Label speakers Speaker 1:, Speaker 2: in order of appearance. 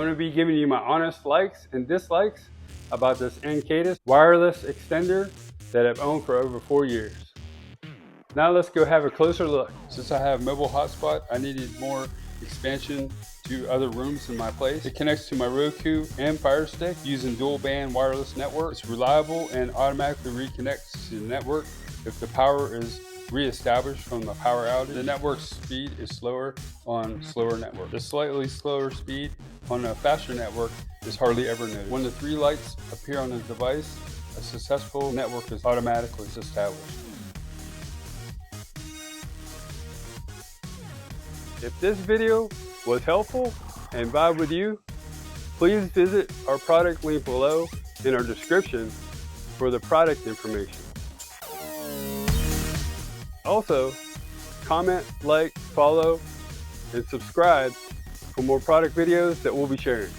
Speaker 1: going to be giving you my honest likes and dislikes about this Ancatus wireless extender that I've owned for over 4 years. Now let's go have a closer look. Since I have mobile hotspot, I needed more expansion to other rooms in my place. It connects to my Roku and Fire Stick using dual band wireless network. It's reliable and automatically reconnects to the network if the power is re-established from the power outage. The network speed is slower on slower network. The slightly slower speed on a faster network is hardly ever noticed. When the 3 lights appear on the device, a successful network is automatically established. If this video was helpful and vibe with you, please visit our product link below in our description for the product information. Also, comment, like, follow, and subscribe for more product videos that we'll be sharing.